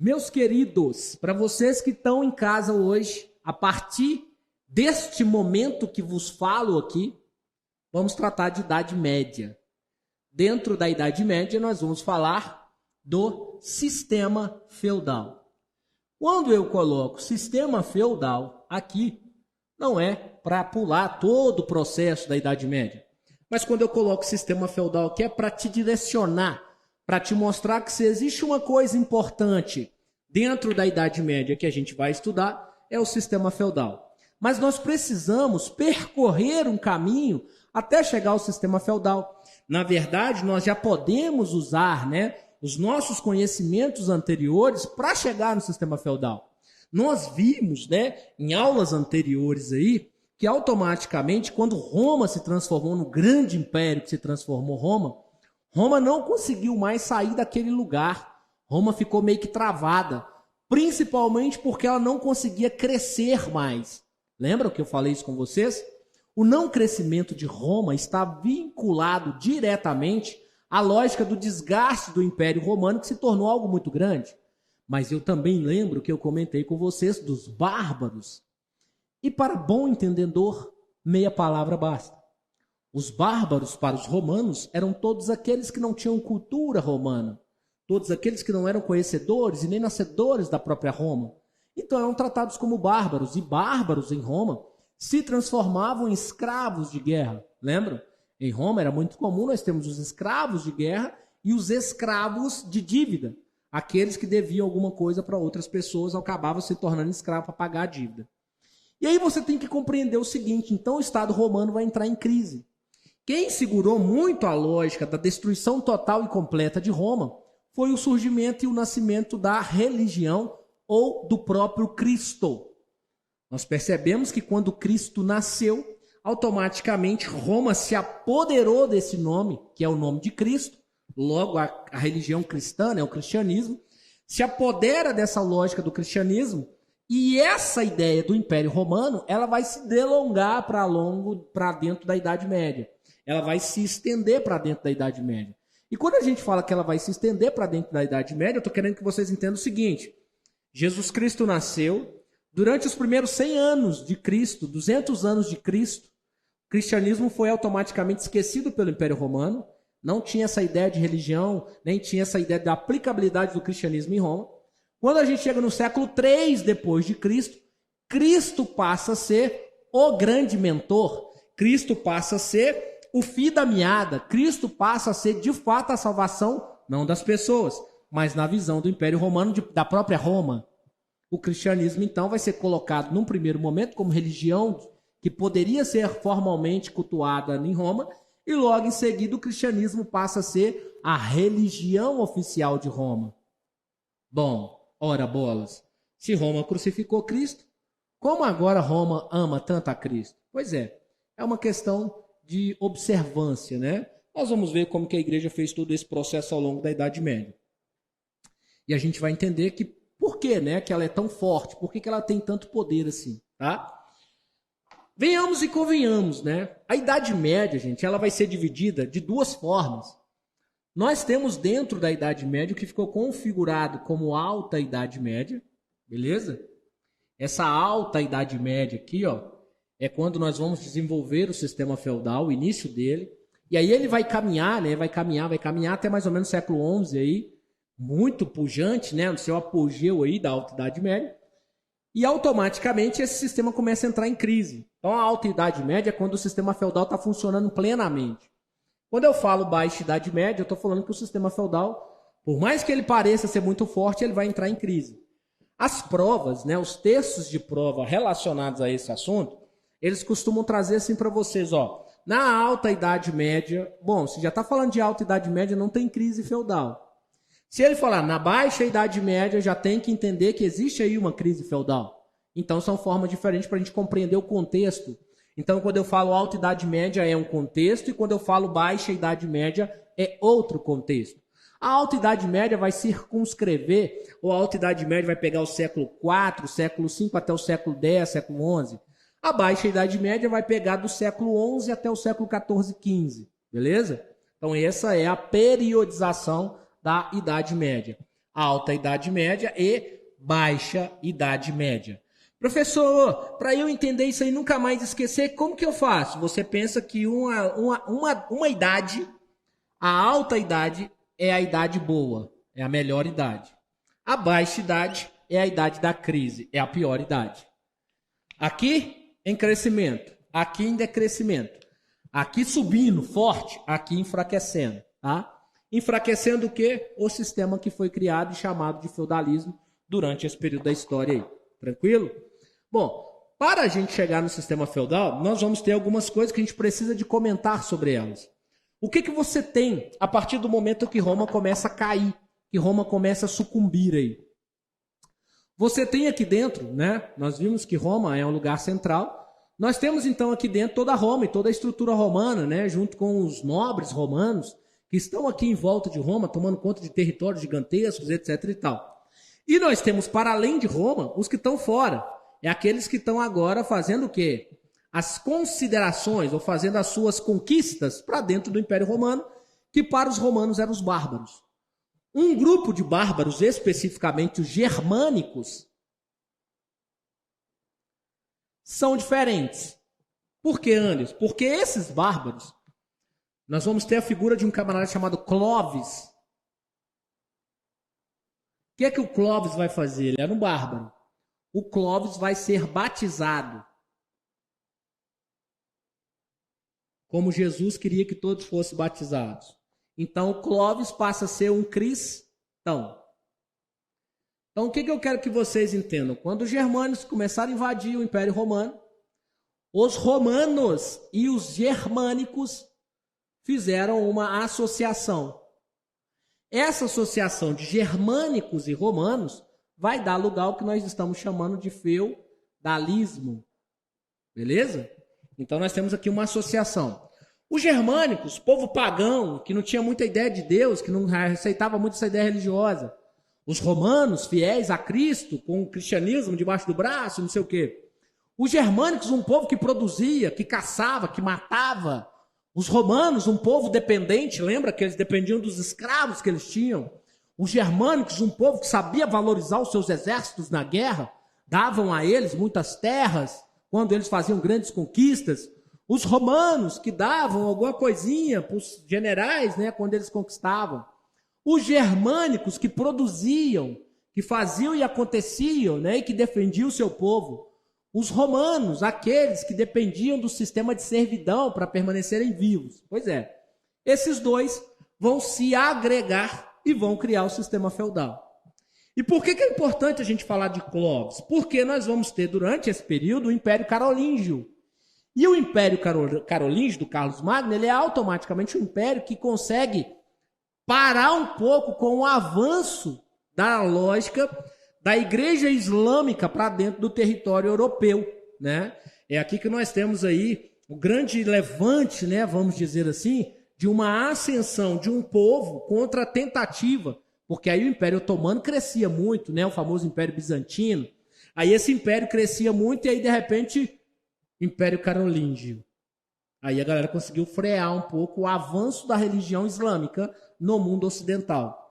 Meus queridos, para vocês que estão em casa hoje, a partir deste momento que vos falo aqui, vamos tratar de Idade Média. Dentro da Idade Média, nós vamos falar do sistema feudal. Quando eu coloco sistema feudal aqui, não é para pular todo o processo da Idade Média. Mas quando eu coloco sistema feudal aqui, é para te direcionar, para te mostrar que se existe uma coisa importante dentro da Idade Média que a gente vai estudar, é o sistema feudal. Mas nós precisamos percorrer um caminho até chegar ao sistema feudal. Na verdade, nós já podemos usar, os nossos conhecimentos anteriores para chegar no sistema feudal. Nós vimos, em aulas anteriores aí, que automaticamente, quando Roma se transformou no grande império que se transformou Roma não conseguiu mais sair daquele lugar. Roma ficou meio que travada, principalmente porque ela não conseguia crescer mais. Lembra que eu falei isso com vocês? O não crescimento de Roma está vinculado diretamente à lógica do desgaste do Império Romano, que se tornou algo muito grande. Mas eu também lembro que eu comentei com vocês dos bárbaros. E para bom entendedor, meia palavra basta. Os bárbaros, para os romanos, eram todos aqueles que não tinham cultura romana. Todos aqueles que não eram conhecedores e nem nascedores da própria Roma. Então eram tratados como bárbaros. E bárbaros em Roma se transformavam em escravos de guerra. Lembram? Em Roma era muito comum nós termos os escravos de guerra e os escravos de dívida. Aqueles que deviam alguma coisa para outras pessoas acabavam se tornando escravos para pagar a dívida. E aí você tem que compreender o seguinte, então o Estado romano vai entrar em crise. Quem segurou muito a lógica da destruição total e completa de Roma foi o surgimento e o nascimento da religião ou do próprio Cristo. Nós percebemos que quando Cristo nasceu, automaticamente Roma se apoderou desse nome, que é o nome de Cristo, logo a religião cristã, o cristianismo, se apodera dessa lógica do cristianismo e essa ideia do Império Romano, ela vai se delongar para dentro da Idade Média. Ela vai se estender para dentro da Idade Média. E quando a gente fala que ela vai se estender para dentro da Idade Média, eu estou querendo que vocês entendam o seguinte. Jesus Cristo nasceu, durante os primeiros 100 anos de Cristo, 200 anos de Cristo, o cristianismo foi automaticamente esquecido pelo Império Romano, não tinha essa ideia de religião, nem tinha essa ideia da aplicabilidade do cristianismo em Roma. Quando a gente chega no século 3 depois de Cristo, Cristo passa a ser o grande mentor, Cristo passa a ser o fio da meada, Cristo passa a ser de fato a salvação, não das pessoas, mas na visão do Império Romano, da própria Roma. O cristianismo, então, vai ser colocado num primeiro momento como religião que poderia ser formalmente cultuada em Roma, e logo em seguida o cristianismo passa a ser a religião oficial de Roma. Bom, ora bolas, se Roma crucificou Cristo, como agora Roma ama tanto a Cristo? Pois é uma questão de observância, Nós vamos ver como que a igreja fez todo esse processo ao longo da Idade Média. E a gente vai entender que por que, que ela é tão forte, por que ela tem tanto poder assim, tá? Venhamos e convenhamos, A Idade Média, gente, ela vai ser dividida de duas formas. Nós temos dentro da Idade Média o que ficou configurado como Alta Idade Média, beleza? Essa Alta Idade Média aqui, é quando nós vamos desenvolver o sistema feudal, o início dele. E aí ele vai caminhar, vai caminhar até mais ou menos o século XI aí, muito pujante, no seu apogeu aí da Alta Idade Média. E automaticamente esse sistema começa a entrar em crise. Então a Alta Idade Média é quando o sistema feudal está funcionando plenamente. Quando eu falo Baixa Idade Média, eu estou falando que o sistema feudal, por mais que ele pareça ser muito forte, ele vai entrar em crise. As provas, os textos de prova relacionados a esse assunto, eles costumam trazer assim para vocês, na Alta Idade Média, bom, se já está falando de Alta Idade Média, não tem crise feudal. Se ele falar na Baixa Idade Média, já tem que entender que existe aí uma crise feudal. Então são formas diferentes para a gente compreender o contexto. Então quando eu falo Alta Idade Média é um contexto e quando eu falo Baixa Idade Média é outro contexto. A Alta Idade Média vai circunscrever, ou a Alta Idade Média vai pegar o século IV, século V até o século X, século XI. A Baixa Idade Média vai pegar do século XI até o século XIV, XV, beleza? Então essa é a periodização da Idade Média. Alta Idade Média e Baixa Idade Média. Professor, para eu entender isso aí nunca mais esquecer, como que eu faço? Você pensa que uma idade, a alta idade, é a idade boa, é a melhor idade. A baixa idade é a idade da crise, é a pior idade. Aqui em crescimento, aqui em decrescimento. Aqui subindo forte, aqui enfraquecendo, tá? Enfraquecendo o quê? O sistema que foi criado e chamado de feudalismo durante esse período da história aí. Tranquilo? Bom, para a gente chegar no sistema feudal, nós vamos ter algumas coisas que a gente precisa de comentar sobre elas. O que você tem a partir do momento que Roma começa a cair, que Roma começa a sucumbir aí? Você tem aqui dentro, né? Nós vimos que Roma é um lugar central. Nós temos então aqui dentro toda Roma e toda a estrutura romana, né? Junto com os nobres romanos que estão aqui em volta de Roma, tomando conta de territórios gigantescos, etc. e tal. E nós temos, para além de Roma, os que estão fora. É aqueles que estão agora fazendo o quê? As considerações, ou fazendo as suas conquistas para dentro do Império Romano, que para os romanos eram os bárbaros. Um grupo de bárbaros, especificamente os germânicos, são diferentes. Por que, Anderson? Porque esses bárbaros, nós vamos ter a figura de um camarada chamado Clovis. O que é que o Clovis vai fazer? Ele era um bárbaro. O Clovis vai ser batizado. Como Jesus queria que todos fossem batizados. Então o Clovis passa a ser um cristão. Então o que eu quero que vocês entendam? Quando os germânicos começaram a invadir o Império Romano, os romanos e os germânicos fizeram uma associação. Essa associação de germânicos e romanos vai dar lugar ao que nós estamos chamando de feudalismo. Beleza? Então nós temos aqui uma associação. Os germânicos, povo pagão, que não tinha muita ideia de Deus, que não aceitava muito essa ideia religiosa. Os romanos, fiéis a Cristo, com o cristianismo debaixo do braço, não sei o quê. Os germânicos, um povo que produzia, que caçava, que matava. Os romanos, um povo dependente, lembra que eles dependiam dos escravos que eles tinham? Os germânicos, um povo que sabia valorizar os seus exércitos na guerra, davam a eles muitas terras, quando eles faziam grandes conquistas. Os romanos, que davam alguma coisinha para os generais, né, quando eles conquistavam. Os germânicos, que produziam, que faziam e aconteciam, né, e que defendiam o seu povo. Os romanos, aqueles que dependiam do sistema de servidão para permanecerem vivos. Pois é, esses dois vão se agregar e vão criar o sistema feudal. E por que é importante a gente falar de Clovis? Porque nós vamos ter, durante esse período, o Império Carolíngio. E o Império Carolíngio, do Carlos Magno, ele é automaticamente um império que consegue parar um pouco com o avanço da lógica da Igreja Islâmica para dentro do território europeu, né? É aqui que nós temos aí o grande levante, né, vamos dizer assim, de uma ascensão de um povo contra a tentativa, porque aí o Império Otomano crescia muito, né, o famoso Império Bizantino. Aí esse império crescia muito e aí de repente Império Carolíngio. Aí a galera conseguiu frear um pouco o avanço da religião islâmica no mundo ocidental.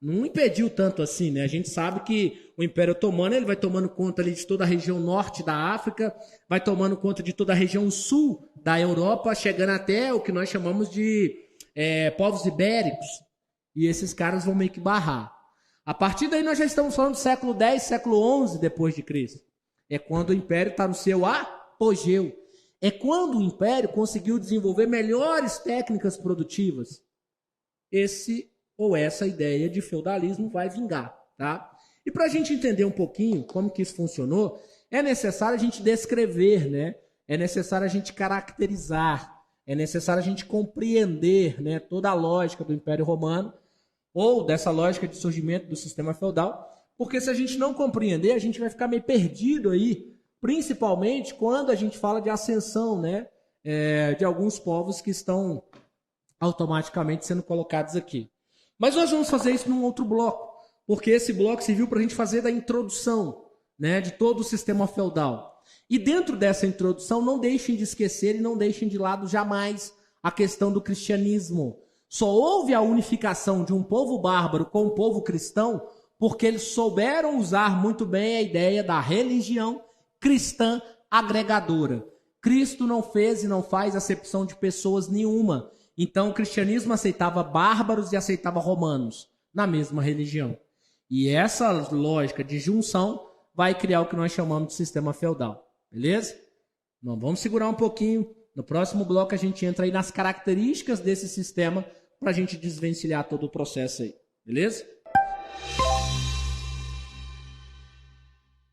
Não impediu tanto assim, né? A gente sabe que o Império Otomano ele vai tomando conta ali de toda a região norte da África, vai tomando conta de toda a região sul da Europa, chegando até o que nós chamamos de povos ibéricos. E esses caras vão meio que barrar. A partir daí nós já estamos falando do século X, século XI depois de Cristo. É quando o Império está no seu apogeu. É quando o Império conseguiu desenvolver melhores técnicas produtivas. Essa ideia de feudalismo vai vingar, tá? E para a gente entender um pouquinho como que isso funcionou, é necessário a gente descrever, né? É necessário a gente caracterizar, é necessário a gente compreender, né, toda a lógica do Império Romano ou dessa lógica de surgimento do sistema feudal, porque se a gente não compreender, a gente vai ficar meio perdido aí, principalmente quando a gente fala de ascensão, né, de alguns povos que estão automaticamente sendo colocados aqui. Mas nós vamos fazer isso num outro bloco, porque esse bloco serviu para a gente fazer da introdução, né, de todo o sistema feudal. E dentro dessa introdução, não deixem de esquecer e não deixem de lado jamais a questão do cristianismo. Só houve a unificação de um povo bárbaro com um povo cristão porque eles souberam usar muito bem a ideia da religião cristã agregadora. Cristo não fez e não faz acepção de pessoas nenhuma. Então o cristianismo aceitava bárbaros e aceitava romanos na mesma religião. E essa lógica de junção vai criar o que nós chamamos de sistema feudal. Beleza? Então, vamos segurar um pouquinho. No próximo bloco a gente entra aí nas características desse sistema para a gente desvencilhar todo o processo aí. Beleza?